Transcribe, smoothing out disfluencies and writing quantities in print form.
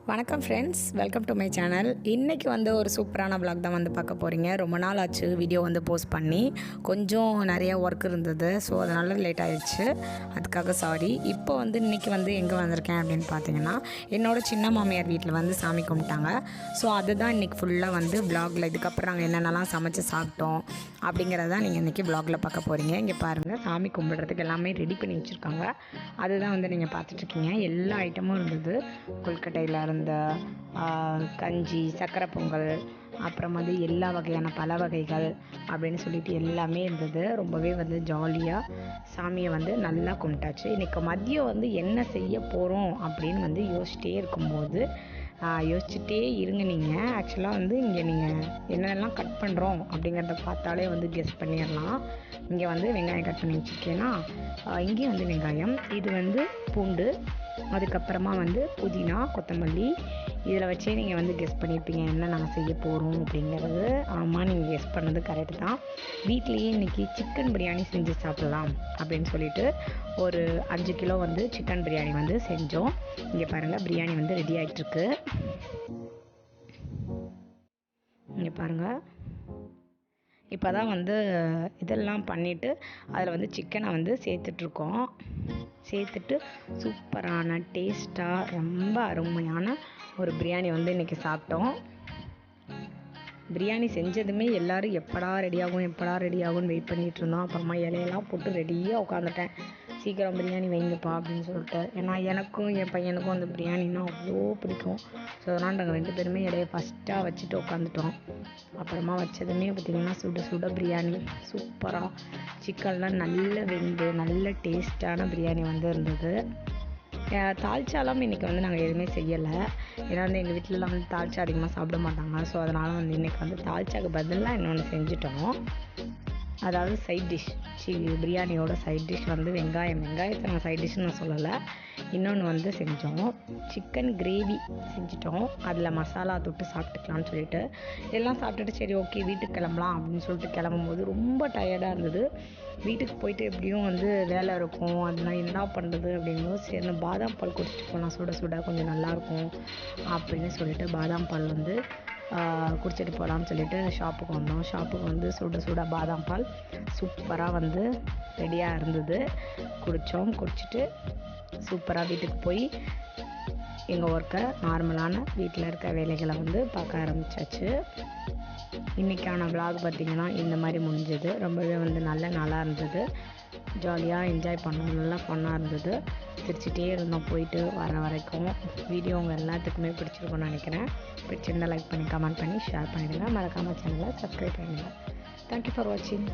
வணக்கம் friends, welcome to my channel. இன்றைக்கி ஒரு சூப்பரான vlog தான் பார்க்க போகிறீங்க. ரொம்ப நாள் ஆச்சு வீடியோ போஸ்ட் பண்ணி. கொஞ்சம் நிறைய ஒர்க் இருந்தது, ஸோ அதனால் லேட் ஆகிடுச்சு. அதுக்காக சாரி. இப்போ இன்றைக்கி எங்கே வந்திருக்கேன் அப்படின்னு பார்த்தீங்கன்னா, என்னோடய சின்ன மாமியார் வீட்டில் சாமி கும்பிட்டாங்க. ஸோ அதுதான் இன்றைக்கி ஃபுல்லாக vlogல இதுக்கப்புறம் நாங்கள் என்னென்னலாம் சமைச்சு சாப்பிட்டோம் அப்படிங்கிறதான் நீங்கள் இன்றைக்கி vlogல பார்க்க போகிறீங்க. இங்கே பாருங்கள், சாமி கும்பிட்றதுக்கு எல்லாமே ரெடி பண்ணி வச்சுருக்காங்க. அதுதான் நீங்கள் பார்த்துட்ருக்கீங்க. எல்லா ஐட்டமும் இருந்தது. கொல்கட்டையில் இந்த கஞ்சி, சக்கரை பொங்கல், அப்புறம் எல்லா வகையான பல வகைகள் அப்படின்னு சொல்லிட்டு எல்லாமே இருந்தது. ரொம்பவே ஜாலியாக சாமியை நல்லா கும்பிட்டாச்சு. இன்றைக்கி மதியம் என்ன செய்ய போகிறோம் அப்படின்னு யோசிச்சிட்டே இருக்கும்போது யோசிச்சுட்டே இருங்க. நீங்கள் ஆக்சுவலாக இங்கே நீங்கள் என்னென்னலாம் கட் பண்ணுறோம் அப்படிங்கிறத பார்த்தாலே கெஸ் பண்ணிடலாம். இங்கே வெங்காயம் கட் பண்ணி வச்சுருக்கேன்னா, இங்கே வெங்காயம், இது பூண்டு, அதுக்கப்புறமா புதினா, கொத்தமல்லி. இதில் வச்சே நீங்கள் கெஸ் பண்ணியிருப்பீங்க என்ன நாங்கள் செய்ய போகிறோம் அப்படிங்கிறது. ஆமாம், நீங்கள் கெஸ் பண்ணது கரெக்டு தான். வீட்லேயே இன்றைக்கி சிக்கன் பிரியாணி செஞ்சு சாப்பிட்லாம் அப்படின்னு சொல்லிட்டு ஒரு 5 கிலோ சிக்கன் பிரியாணி செஞ்சோம். இங்கே பாருங்கள், பிரியாணி ரெடி ஆகிட்டுருக்கு. இங்கே பாருங்கள், இப்போ தான் இதெல்லாம் பண்ணிவிட்டு அதில் சிக்கனை சேர்த்துட்ருக்கோம். சேர்த்துட்டு சூப்பரான டேஸ்ட்டாக ரொம்ப அருமையான ஒரு பிரியாணி இன்றைக்கி சாப்பிட்டோம். பிரியாணி செஞ்சதுமே எல்லோரும் எப்படா ரெடி ஆகும்னு வெயிட் பண்ணிகிட்டு இருந்தோம். அப்புறமா இலையெல்லாம் போட்டு ரெடியாக உட்காந்துட்டேன். சீக்கிரம் பிரியாணி வைங்கப்பா அப்படின்னு சொல்லிட்டு. ஏன்னா எனக்கும் என் பையனுக்கும் அந்த பிரியாணின்னா அவ்வளோ பிடிக்கும். ஸோ அதனால் நாங்கள் 2 பேருமே இலையை ஃபஸ்ட்டாக வச்சுட்டு உட்காந்துட்டோம். அப்புறமா வச்சதுமே பார்த்திங்கன்னா சுட சுட பிரியாணி சூப்பராக, சிக்கன்லாம் நல்ல வெந்து நல்ல டேஸ்ட்டான பிரியாணி இருந்தது. தால்ச்சாலாம் இன்றைக்கி நாங்கள் எதுவுமே செய்யலை. ஏன்னா எங்கள் வீட்டிலலாம் தால்ச்சா அதிகமாக சாப்பிட மாட்டாங்க. ஸோ அதனால் இன்றைக்கி தால்ச்சாக்கு பதிலாக இன்னொன்று செஞ்சுட்டோம். அதாவது சைட் டிஷ், பிரியாணியோட சைட் டிஷ் வெங்காயத்தை நாங்கள் சைட் டிஷ்னு நான் சொல்லலை. இன்னொன்று செஞ்சோம், சிக்கன் கிரேவி செஞ்சிட்டோம். அதில் மசாலா தொட்டு சாப்பிட்டுக்கலான்னு சொல்லிட்டு எல்லாம் சாப்பிட்டுட்டு சரி ஓகே வீட்டுக்கு கிளம்பலாம் அப்படின்னு சொல்லிட்டு கிளம்பும்போது ரொம்ப டயர்டாக இருந்தது. வீட்டுக்கு போயிட்டு எப்படியும் வேலை இருக்கும், அதெல்லாம் என்ன பண்ணுறது அப்படிங்கும்போது சரி பாதாம் பால் குடிச்சிட்டு போகலாம், சுட சுட கொஞ்சம் நல்லாயிருக்கும் அப்படின்னு சொல்லிட்டு பாதாம் பால் குடிச்சிட்டு போகலான்னு சொல்லிட்டு ஷாப்புக்கு வந்தோம். ஷாப்புக்கு சுட சுட பாதாம் பால் சூப்பராக ரெடியாக இருந்தது. குடிச்சிட்டு சூப்பராக வீட்டுக்கு போய் எங்கள் ஒர்க்கை நார்மலான வீட்டில் இருக்க வேலைகளை பார்க்க ஆரம்பித்தாச்சு. இன்றைக்கான vlog பார்த்திங்கன்னா இந்த மாதிரி முடிஞ்சது. ரொம்பவே நல்ல நாளாக இருந்தது. ஜாலியாக என்ஜாய் பண்ணோம், நல்லா ஃபன்னாக இருந்தது. சிரிச்சிட்டே இருந்தோம் போயிட்டு வர வரைக்கும். வீடியோ உங்கள் எல்லாத்துக்குமே பிடிச்சிருக்கும்னு நினைக்கிறேன். பிடிச்சிருந்தால் லைக் பண்ணி, கமெண்ட் பண்ணி, ஷேர் பண்ணிவிடுங்க. மறக்காமல் சேனலை சப்ஸ்கிரைப் பண்ணிடுங்க. தேங்க்யூ ஃபார் வாட்சிங்.